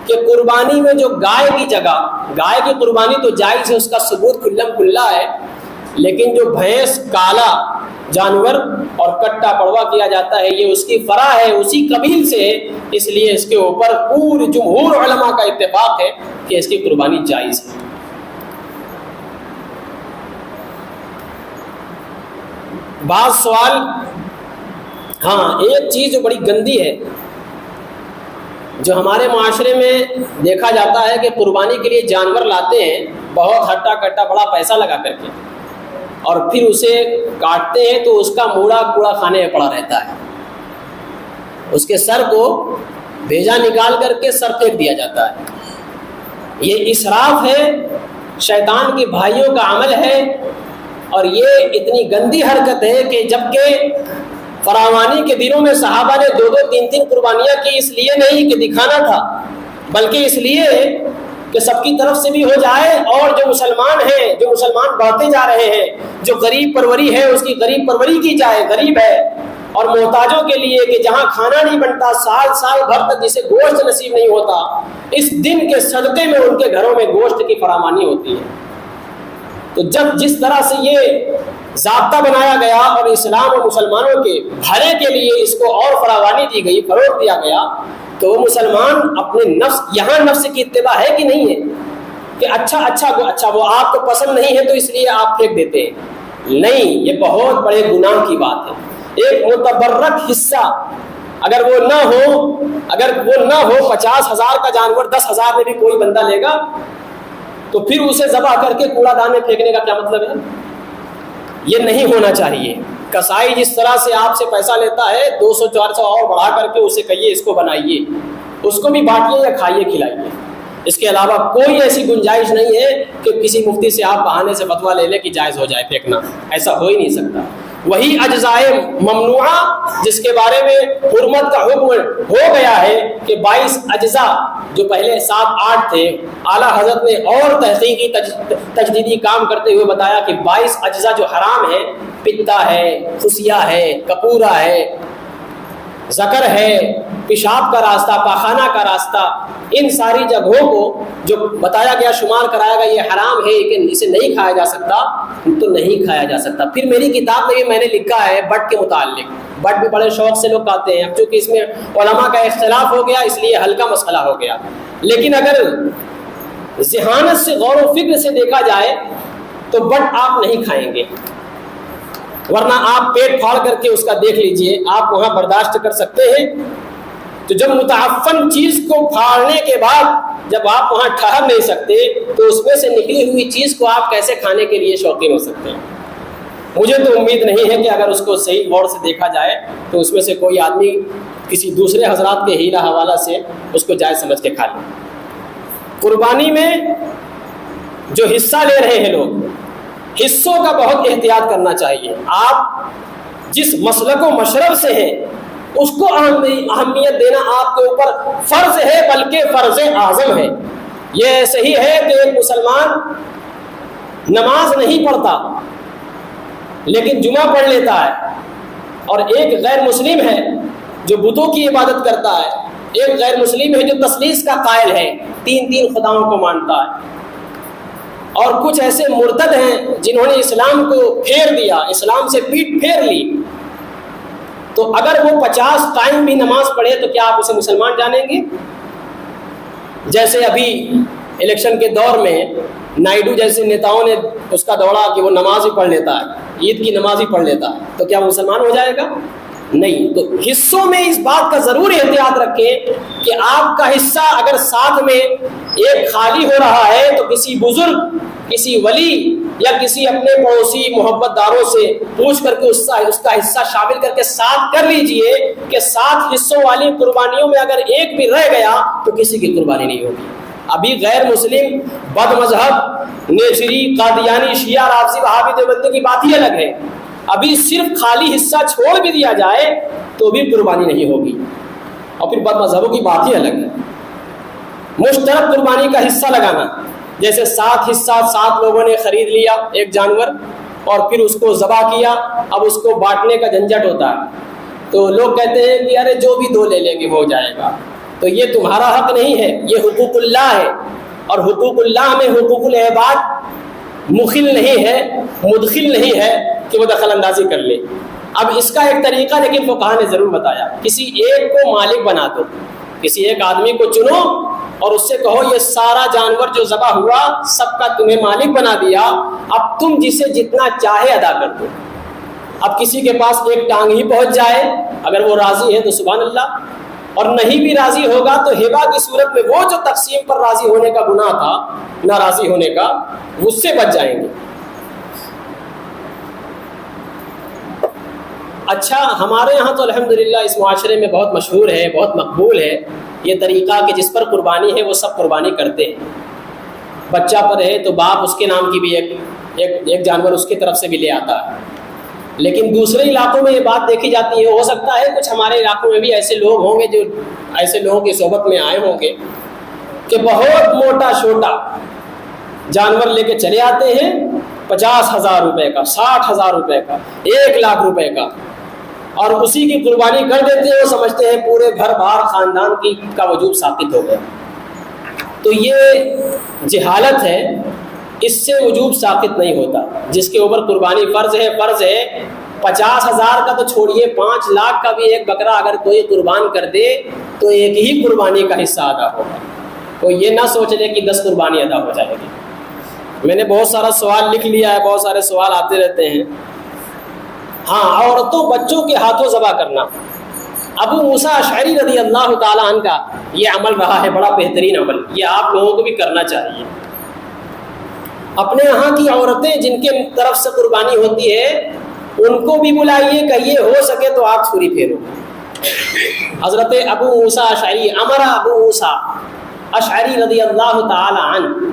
کہ قربانی میں جو گائے کی جگہ، گائے کی قربانی تو جائز ہے، اس کا ثبوت کھلم کھلا ہے، لیکن جو بھینس، کالا جانور اور کٹا پڑوا کیا جاتا ہے یہ اس کی فرع ہے، اسی قبیل سے ہے، اس لیے اس کے اوپر پوری جمہور علماء کا اتفاق ہے کہ اس کی قربانی جائز ہے۔ بعض سوال، ہاں ایک چیز جو بڑی گندی ہے جو ہمارے معاشرے میں دیکھا جاتا ہے کہ قربانی کے لیے جانور لاتے ہیں بہت ہٹا کٹا بڑا پیسہ لگا کر کے، اور پھر اسے کاٹتے ہیں تو اس کا موڑا کوڑا خانے میں پڑا رہتا ہے، اس کے سر کو بھیجا نکال کر کے سر پھینک دیا جاتا ہے۔ یہ اسراف ہے، شیطان کے بھائیوں کا عمل ہے، اور یہ اتنی گندی حرکت ہے کہ جبکہ فراوانی کے دنوں میں صحابہ نے 2-2 3-3 قربانیاں کی، اس لیے نہیں کہ دکھانا تھا، بلکہ اس لیے کہ سب کی طرف سے بھی ہو جائے، اور جو مسلمان ہیں، جو مسلمان بڑھتے جا رہے ہیں، جو غریب پروری ہے اس کی غریب پروری کی جائے، غریب ہے، اور محتاجوں کے لیے کہ جہاں کھانا نہیں بنتا، سال بھر تک جسے گوشت نصیب نہیں ہوتا، اس دن کے صدقے میں ان کے گھروں میں گوشت کی فراوانی ہوتی ہے۔ تو جب جس طرح سے یہ ضابطہ بنایا گیا اور اسلام اور مسلمانوں کے بھلے کے لیے اس کو اور فراوانی دی گئی، فروغ دیا گیا، تو وہ مسلمان اپنے نفس، یہاں نفس کی اتباع ہے کہ نہیں ہے کہ اچھا وہ آپ کو پسند نہیں ہے تو اس لیے آپ پھینک دیتے ہیں، نہیں، یہ بہت بڑے گناہ کی بات ہے۔ ایک متبرک حصہ اگر وہ نہ ہو 50,000 کا جانور 10,000 میں بھی کوئی بندہ لے گا تو پھر اسے ذبح کر کے کوڑا دان میں پھینکنے کا کیا مطلب ہے؟ یہ نہیں ہونا چاہیے۔ کسائی جس طرح سے آپ سے پیسہ لیتا ہے 200-400 اور بڑھا کر کے اسے کہیے اس کو بنائیے، اس کو بھی بانٹیے یا کھائیے کھلائیے، اس کے علاوہ کوئی ایسی گنجائش نہیں ہے کہ کسی مفتی سے آپ بہانے سے فتویٰ لے لیں کہ جائز ہو جائے پھینکنا، ایسا ہو ہی نہیں سکتا۔ وہی اجزائے ممنوعہ جس کے بارے میں حرمت کا حکم ہو گیا ہے کہ 22 اجزاء جو پہلے 7-8 تھے، اعلیٰ حضرت نے اور تحقیقی تجدیدی کام کرتے ہوئے بتایا کہ 22 اجزاء جو حرام ہے، پتا ہے، خصیہ ہے، کپورا ہے، ذکر ہے، پیشاب کا راستہ، پاخانہ کا راستہ، ان ساری جگہوں کو جو بتایا گیا، شمار کرایا گیا یہ حرام ہے کہ اسے نہیں کھایا جا سکتا، تو نہیں کھایا جا سکتا۔ پھر میری کتاب میں بھی میں نے لکھا ہے بٹ کے متعلق، بٹ بھی بڑے شوق سے لوگ کھاتے ہیں، اب چونکہ اس میں علماء کا اختلاف ہو گیا اس لیے ہلکا مسئلہ ہو گیا، لیکن اگر ذہانت سے غور و فکر سے دیکھا جائے تو بٹ آپ نہیں کھائیں گے، ورنہ آپ پیٹ پھاڑ کر کے اس کا دیکھ لیجئے، آپ وہاں برداشت کر سکتے ہیں۔ تو جب متعفن چیز کو پھاڑنے کے بعد جب آپ وہاں ٹھہر نہیں سکتے تو اس میں سے نکلی ہوئی چیز کو آپ کیسے کھانے کے لیے شوقین ہو سکتے ہیں؟ مجھے تو امید نہیں ہے کہ اگر اس کو صحیح غور سے دیکھا جائے تو اس میں سے کوئی آدمی کسی دوسرے حضرات کے ہیلا حوالہ سے اس کو جائز سمجھ کے کھا لے۔ قربانی میں جو حصہ لے رہے ہیں لوگ، حصوں کا بہت احتیاط کرنا چاہیے۔ آپ جس مسلک و مشرب سے ہیں اس کو اہمیت دینا آپ کے اوپر فرض ہے، بلکہ فرض اعظم ہے۔ یہ صحیح ہے کہ ایک مسلمان نماز نہیں پڑھتا لیکن جمعہ پڑھ لیتا ہے، اور ایک غیر مسلم ہے جو بتوں کی عبادت کرتا ہے، ایک غیر مسلم ہے جو تثلیث کا قائل ہے، 3 خداؤں کو مانتا ہے، اور کچھ ایسے مرتد ہیں جنہوں نے اسلام کو پھیر دیا، اسلام سے پیٹ پھیر لی۔ تو اگر وہ 50 ٹائم بھی نماز پڑھے تو کیا آپ اسے مسلمان جانیں گے؟ جیسے ابھی الیکشن کے دور میں نائیڈو جیسے نیتاؤں نے اس کا دوڑا کہ وہ نماز ہی پڑھ لیتا ہے، عید کی نماز ہی پڑھ لیتا ہے، تو کیا وہ مسلمان ہو جائے گا؟ نہیں۔ تو حصوں میں اس بات کا ضرور احتیاط رکھیں کہ آپ کا حصہ اگر ساتھ میں ایک خالی ہو رہا ہے تو کسی بزرگ، کسی ولی یا کسی اپنے پڑوسی محبت داروں سے پوچھ کر کے اس کا حصہ شامل کر کے ساتھ کر لیجئے کہ 7 حصوں والی قربانیوں میں اگر ایک بھی رہ گیا تو کسی کی قربانی نہیں ہوگی۔ ابھی غیر مسلم، بد مذہب، نیچری، قادیانی، شیعہ، رافضی، وہابی، دیوبندی کی بات ہی الگ ہے۔ ابھی صرف خالی حصہ چھوڑ بھی دیا جائے تو بھی قربانی نہیں ہوگی، اور پھر بد مذہبوں کی بات ہی الگ ہے۔ مشترک قربانی کا حصہ لگانا، جیسے 7 حصہ 7 لوگوں نے خرید لیا ایک جانور اور پھر اس کو ذبح کیا، اب اس کو بانٹنے کا جھنجٹ ہوتا ہے، تو لوگ کہتے ہیں کہ ارے جو بھی 2 لے لیں گے ہو جائے گا، تو یہ تمہارا حق نہیں ہے، یہ حقوق اللہ ہے، اور حقوق اللہ میں حقوق العباد مخل نہیں ہے، مدخل نہیں ہے کہ وہ دخل اندازی کر لے۔ اب اس کا ایک طریقہ لیکن فقہا نے ضرور بتایا، کسی ایک کو مالک بنا دو، کسی ایک آدمی کو چنو اور اس سے کہو یہ سارا جانور جو ذبح ہوا سب کا تمہیں مالک بنا دیا، اب تم جسے جتنا چاہے ادا کر دو۔ اب کسی کے پاس ایک ٹانگ ہی پہنچ جائے، اگر وہ راضی ہے تو سبحان اللہ، اور نہیں بھی راضی ہوگا تو ہبہ کی صورت میں وہ جو تقسیم پر راضی ہونے کا گناہ تھا، ناراضی ہونے کا، اس سے بچ جائیں گے۔ اچھا، ہمارے یہاں تو الحمدللہ اس معاشرے میں بہت مشہور ہے، بہت مقبول ہے یہ طریقہ کہ جس پر قربانی ہے وہ سب قربانی کرتے ہیں۔ بچہ پر ہے تو باپ اس کے نام کی بھی ایک جانور اس کی طرف سے بھی لے آتا ہے۔ لیکن دوسرے علاقوں میں یہ بات دیکھی جاتی ہے، ہو سکتا ہے کچھ ہمارے علاقوں میں بھی ایسے لوگ ہوں گے جو ایسے لوگوں کی صحبت میں آئے ہوں گے کہ بہت موٹا چھوٹا جانور لے کے چلے آتے ہیں، 50,000 روپے کا، 60,000 روپے کا، 1,00,000 روپے کا، اور اسی کی قربانی کر دیتے ہیں۔ وہ سمجھتے ہیں پورے گھر بار خاندان کا وجوب ثابت ہو گیا۔ تو یہ جہالت ہے، اس سے وجوب ثابت نہیں ہوتا۔ جس کے اوپر قربانی فرض ہے 50,000 کا تو چھوڑیے، 5,00,000 کا بھی ایک بکرا اگر کوئی قربان کر دے تو ایک ہی قربانی کا حصہ ادا ہوگا۔ تو یہ نہ سوچ لے کہ 10 قربانی ادا ہو جائے گی۔ میں نے بہت سارا سوال لکھ لیا ہے، بہت سارے سوال آتے رہتے ہیں۔ ہاں، عورتوں بچوں کے ہاتھوں ذبح کرنا، ابو موسیٰ اشعری رضی اللہ تعالیٰ عنہ کا یہ عمل رہا ہے، بڑا بہترین عمل، یہ آپ لوگوں کو بھی کرنا چاہیے۔ اپنے یہاں کی عورتیں جن کے طرف سے قربانی ہوتی ہے ان کو بھی بلائیے، کہیے ہو سکے تو آپ چھری پھیرو۔ حضرت ابو موسیٰ اشعری، امر ابو موسیٰ اشعری رضی اللہ تعالی عنہ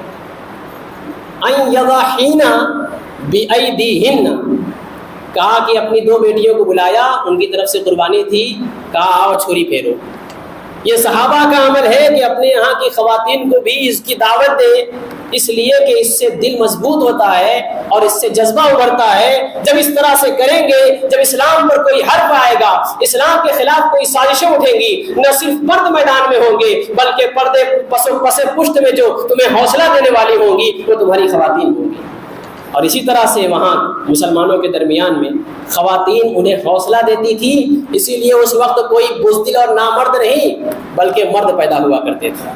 ان یضحین بایدیہن، کہا کہ اپنی 2 بیٹیوں کو بلایا، ان کی طرف سے قربانی تھی، کہا آؤ چھری پھیرو۔ یہ صحابہ کا عمل ہے کہ اپنے یہاں کی خواتین کو بھی اس کی دعوت دیں، اس لیے کہ اس سے دل مضبوط ہوتا ہے اور اس سے جذبہ ابھرتا ہے۔ جب اس طرح سے کریں گے، جب اسلام پر کوئی حرف آئے گا، اسلام کے خلاف کوئی سازشیں اٹھیں گی، نہ صرف مرد میدان میں ہوں گے بلکہ پردے پس پشت میں جو تمہیں حوصلہ دینے والی ہوں گی وہ تمہاری خواتین ہوں گی۔ اور اسی طرح سے وہاں مسلمانوں کے درمیان میں خواتین انہیں حوصلہ دیتی تھی، اسی لیے اس وقت کوئی بزدل اور نامرد نہیں بلکہ مرد پیدا ہوا کرتے تھے۔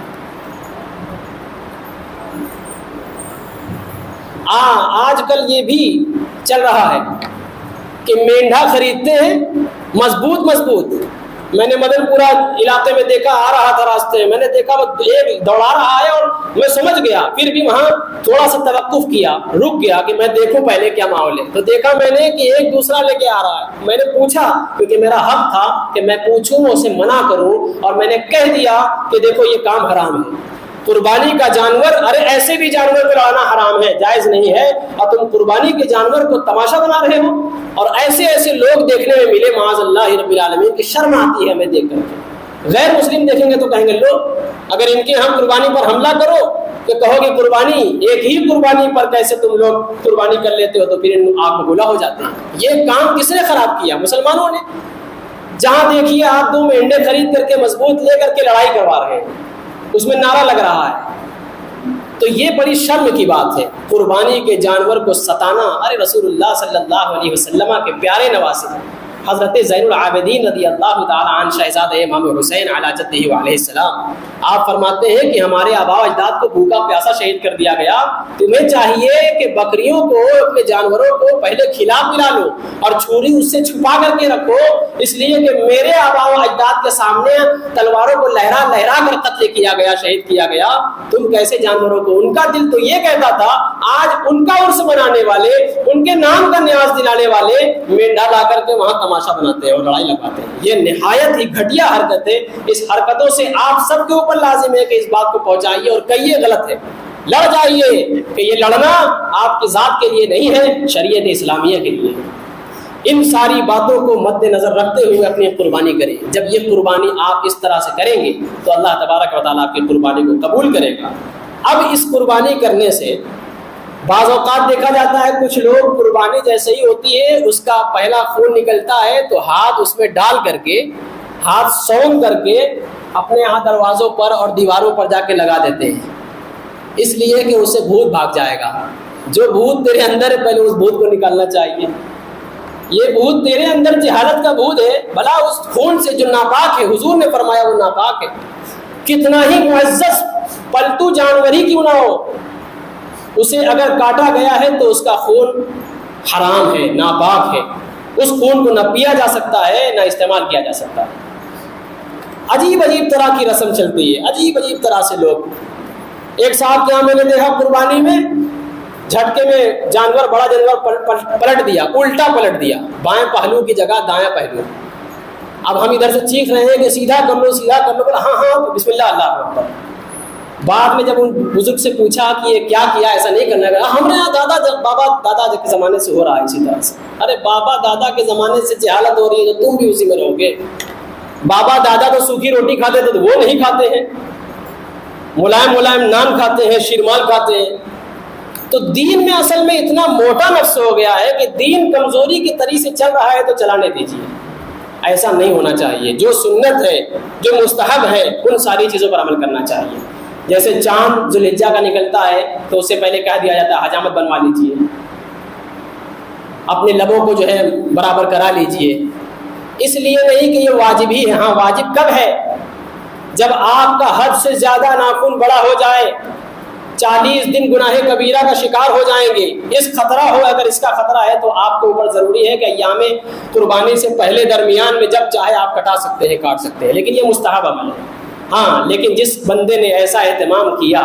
آج کل یہ بھی چل رہا ہے کہ مینڈھا خریدتے ہیں مضبوط۔ میں نے مدن پورہ علاقے میں دیکھا، آ رہا تھا راستے میں، میں نے دیکھا وہ ایک دوڑا رہا ہے اور میں سمجھ گیا، پھر بھی وہاں تھوڑا سا توقف کیا، رک گیا کہ میں دیکھوں پہلے کیا ماحول ہے، تو دیکھا میں نے کہ ایک دوسرا لے کے آ رہا ہے۔ میں نے پوچھا کیونکہ میرا حق تھا کہ میں پوچھوں، اسے منع کروں، اور میں نے کہہ دیا کہ دیکھو یہ کام حرام ہے، قربانی کا جانور، ارے ایسے بھی جانور کو لانا حرام ہے، جائز نہیں ہے، اور تم قربانی کے جانور کو تماشا بنا رہے ہو۔ اور ایسے لوگ دیکھنے میں ملے، معاذ اللہ رب العالمین، کی شرم آتی ہے ہمیں دیکھ کر کے۔ غیر مسلم دیکھیں گے تو کہیں گے لو، اگر ان کے ہم قربانی پر حملہ کرو کہ کہو گے قربانی، ایک ہی قربانی پر کیسے تم لوگ قربانی کر لیتے ہو، تو پھر آپ بگولا ہو جاتے ہیں۔ یہ کام کس نے خراب کیا؟ مسلمانوں نے۔ جہاں دیکھیے آپ 2 مینڈے خرید کر کے مضبوط لے کر کے لڑائی کروا رہے ہیں، اس میں نعرہ لگ رہا ہے، تو یہ بڑی شرم کی بات ہے قربانی کے جانور کو ستانا۔ ارے رسول اللہ صلی اللہ علیہ وسلم کے پیارے نواسے حضرت زین العابدین رضی اللہ تعالیٰ عنہ شہزادہ امام حسین علی جدہ علیہ السلام، آپ فرماتے ہیں کہ ہمارے آباء و اجداد کو بھوکا پیاسا شہید کر دیا گیا، تمہیں چاہیے کہ بکریوں کو، اپنے جانوروں کو پہلے کھلا پلا لو اور چھری اس سے چھپا کر کے رکھو، اس لیے کہ میرے آباء و اجداد کے سامنے تلواروں کو لہرا لہرا کر قتل کیا گیا، شہید کیا گیا، تم کیسے جانوروں کو؟ ان کا دل تو یہ کہتا تھا آج ان کا عرس منانے والے، ان کے نام کا نیاز دلانے والے مینڈا لا کر کے وہاں تماشا بناتے ہیں اور لڑائی لگاتے ہیں۔ یہ نہایت ہی گھٹیا حرکت ہے۔ اس حرکتوں سے آپ سب کے اوپر لازم ہے کہ اس بات کو پہنچائیے اور کہیے غلط ہے، لڑ جائیے کہ یہ لڑنا آپ کی ذات کے لیے نہیں ہے، شریعت اسلامیہ کے لیے۔ ان ساری باتوں کو مد نظر رکھتے ہوئے اپنی قربانی کریں۔ جب یہ قربانی آپ اس طرح سے کریں گے تو اللہ تبارک و تعالیٰ آپ کی قربانی کو قبول کرے گا۔ اب اس قربانی کرنے سے بعض اوقات دیکھا جاتا ہے کچھ لوگ قربانی جیسے ہی ہوتی ہے اس کا پہلا خون نکلتا ہے تو ہاتھ اس میں ڈال کر کے، ہاتھ سونگ کر کے اپنے یہاں دروازوں پر اور دیواروں پر جا کے لگا دیتے ہیں، اس لیے کہ اس سے بھوت بھاگ جائے گا۔ جو بھوت تیرے اندر ہے پہلے اس بھوت کو نکالنا چاہیے۔ یہ بھوت تیرے اندر جہالت کا بھوت ہے، بھلا اس خون سے جو ناپاک ہے، حضور نے فرمایا وہ ناپاک ہے، کتنا ہی معزز پلتو جانور ہی کیوں نہ ہو، اسے اگر کاٹا گیا ہے تو اس کا خون حرام ہے، ناپاک ہے، اس خون کو نہ پیا جا سکتا ہے نہ استعمال کیا جا سکتا ہے۔ عجیب عجیب طرح کی رسم چلتی ہے، عجیب عجیب طرح سے لوگ۔ ایک صاحب کے یہاں میں نے دیکھا قربانی میں جھٹکے میں جانور، بڑا جانور پلٹ دیا، الٹا پلٹ دیا، بائیں پہلو کی جگہ دائیں پہلو۔ اب ہم ادھر سے چیخ رہے ہیں کہ سیدھا کر لو، سیدھا کر لو، ہاں ہاں بسم اللہ اللہ اکبر۔ بعد میں جب ان بزرگ سے پوچھا کہ یہ کیا کیا، ایسا نہیں کرنا گیا، ہمارے یہاں بابا دادا کے زمانے سے ہو رہا ہے اسی طرح سے۔ ارے بابا دادا کے زمانے سے جہالت ہو رہی ہے تو تم بھی اسی میں رہو گے۔ بابا دادا تو سوکھی روٹی کھاتے تھے تو وہ نہیں کھاتے ہیں، ملائم ملائم نان کھاتے ہیں، شیرمال کھاتے ہیں۔ تو دین میں اصل میں اتنا موٹا نفس ہو گیا ہے کہ دین کمزوری کی طریق سے چل رہا ہے تو چلانے دیجیے، ایسا نہیں ہونا چاہیے۔ جو سنت ہے، جو مستحب ہے، ان ساری چیزوں پر عمل کرنا چاہیے۔ جیسے چاند ذوالحجہ کا نکلتا ہے تو اس سے پہلے کہہ دیا جاتا ہے حجامت بنوا لیجیے، اپنے لبوں کو جو ہے برابر کرا لیجیے، اس لیے نہیں کہ یہ واجب ہی ہے۔ ہاں واجب کب ہے؟ جب آپ کا حد سے زیادہ ناخن بڑا ہو جائے، 40 دن گناہ کبیرہ کا شکار ہو جائیں گے، اس خطرہ ہو، اگر اس کا خطرہ ہے تو آپ کے اوپر ضروری ہے کہ ایام قربانی سے پہلے درمیان میں جب چاہے آپ کٹا سکتے ہیں، کاٹ سکتے ہیں، لیکن یہ مستحب عمل ہے۔ ہاں لیکن جس بندے نے ایسا اہتمام کیا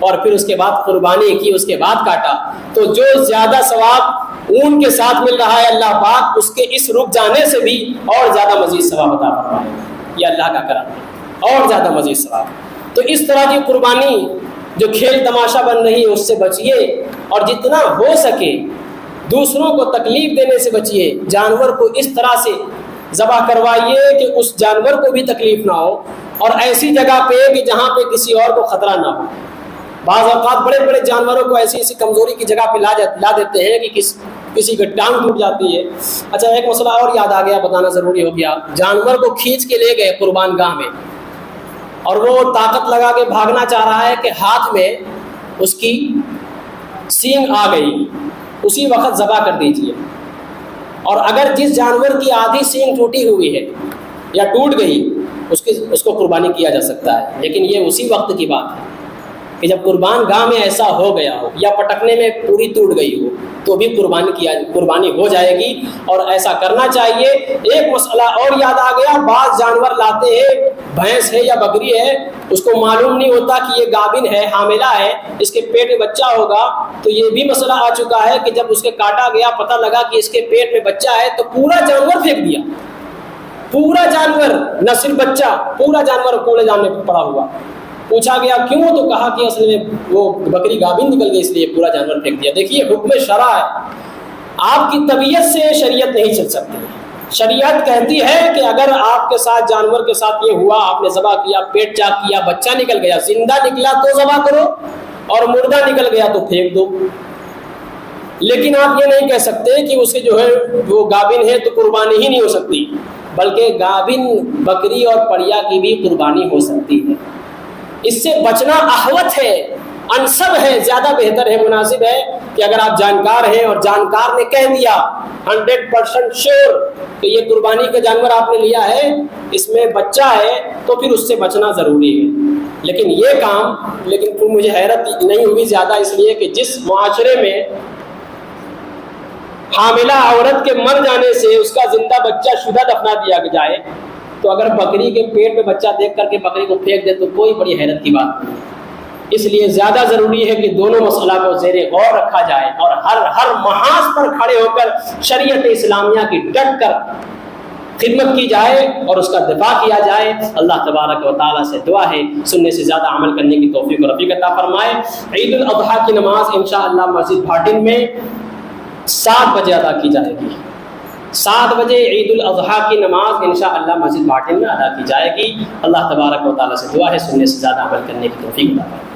اور پھر اس کے بعد قربانی کی، اس کے بعد کاٹا، تو جو زیادہ ثواب اون کے ساتھ مل رہا ہے اللہ پاک اس کے اس رک جانے سے بھی اور زیادہ مزید ثواب عطا فرمائے گا۔ یہ اللہ کا کرم ہے، اور زیادہ مزید ثواب۔ تو اس طرح کی قربانی جو کھیل تماشا بن رہی ہے اس سے بچیے، اور جتنا ہو سکے دوسروں کو تکلیف دینے سے بچیے۔ جانور کو اس طرح سے ذبح کروائیے کہ اس جانور کو بھی تکلیف نہ ہو، اور ایسی جگہ پہ کہ جہاں پہ کسی اور کو خطرہ نہ ہو۔ بعض اوقات بڑے بڑے جانوروں کو ایسی ایسی کمزوری کی جگہ پہ لا دیتے ہیں کہ کسی کی ٹانگ ٹوٹ جاتی ہے۔ اچھا ایک مسئلہ اور یاد آ گیا، بتانا ضروری ہو گیا۔ جانور کو کھینچ کے لے گئے قربان گاہ میں، اور وہ طاقت لگا کے بھاگنا چاہ رہا ہے کہ ہاتھ میں اس کی سینگ آ گئی، اسی وقت ذبح کر دیجیے۔ اور اگر جس جانور کی آدھی سینگ ٹوٹی ہوئی ہے یا ٹوٹ گئی اس کو قربانی کیا جا سکتا ہے، لیکن یہ اسی وقت کی بات ہے کہ جب قربان گاہ میں ایسا ہو گیا ہو یا پٹکنے میں پوری ٹوٹ گئی ہو تو بھی قربانی ہو جائے گی، اور ایسا کرنا چاہیے۔ ایک مسئلہ اور یاد آ گیا، بعض جانور لاتے ہیں، بھینس ہے یا بکری ہے، اس کو معلوم نہیں ہوتا کہ یہ گابن ہے، حاملہ ہے، اس کے پیٹ میں بچہ ہوگا، تو یہ بھی مسئلہ آ چکا ہے کہ جب اس کے کاٹا گیا پتہ لگا کہ اس کے پیٹ میں بچہ ہے تو پورا جانور پھینک دیا، پورا جانور، نہ صرف بچہ، پورا جانور کوڑے دان میں پڑا ہوا۔ پوچھا گیا کیوں، تو کہا کہ اصل میں وہ بکری گابن نکل گئی اس لیے پورا جانور پھینک دیا۔ دیکھیے حکم شرع ہے، آپ کی طبیعت سے شریعت نہیں چل سکتی۔ شریعت کہتی ہے کہ اگر آپ کے ساتھ جانور کے ساتھ یہ ہوا، آپ نے ذبح کیا، پیٹ چاک کیا، بچہ نکل گیا، زندہ نکلا تو ذبح کرو، اور مردہ نکل گیا تو پھینک دو۔ لیکن آپ یہ نہیں کہہ سکتے کہ اسے جو ہے وہ گابن ہے تو قربانی ہی نہیں ہو سکتی، بلکہ گابن بکری اور پڑیا کی بھی قربانی ہو سکتی ہے۔ اس سے بچنا احوط ہے۔ انسب ہے، زیادہ بہتر ہے، مناسب ہے کہ اگر آپ جانکار ہیں اور جانکار نے کہہ دیا 100% شیور کہ یہ قربانی کا جانور آپ نے لیا ہے، اس میں بچہ ہے، تو پھر اس سے بچنا ضروری ہے۔ لیکن یہ کام، لیکن مجھے حیرت نہیں ہوئی زیادہ اس لیے کہ جس معاشرے میں حاملہ عورت کے مر جانے سے اس کا زندہ بچہ شدہ دفنا دیا جائے، تو اگر بکری کے پیٹ میں بچہ دیکھ کر کے بکری کو پھینک دے تو کوئی بڑی حیرت کی بات نہیں۔ اس لیے زیادہ ضروری ہے کہ دونوں مسئلہ کو زیر غور رکھا جائے اور ہر محاذ پر کھڑے ہو کر شریعت اسلامیہ کی ڈٹ کر خدمت کی جائے اور اس کا دفاع کیا جائے۔ اللہ تبارک و تعالیٰ سے دعا ہے سننے سے زیادہ عمل کرنے کی توفیق و رفیق عطا فرمائے۔ عید الاضحیٰ کی نماز انشاءاللہ مسجد بھاٹن میں 7 بجے ادا کی جائے گی۔ 7 بجے عید الاضحیٰ کی نماز انشاءاللہ مسجد بھاٹن میں ادا کی جائے گی۔ اللہ تبارک و تعالیٰ سے دعا ہے سننے سے زیادہ عمل کرنے کی توفیق عطا فرمائے۔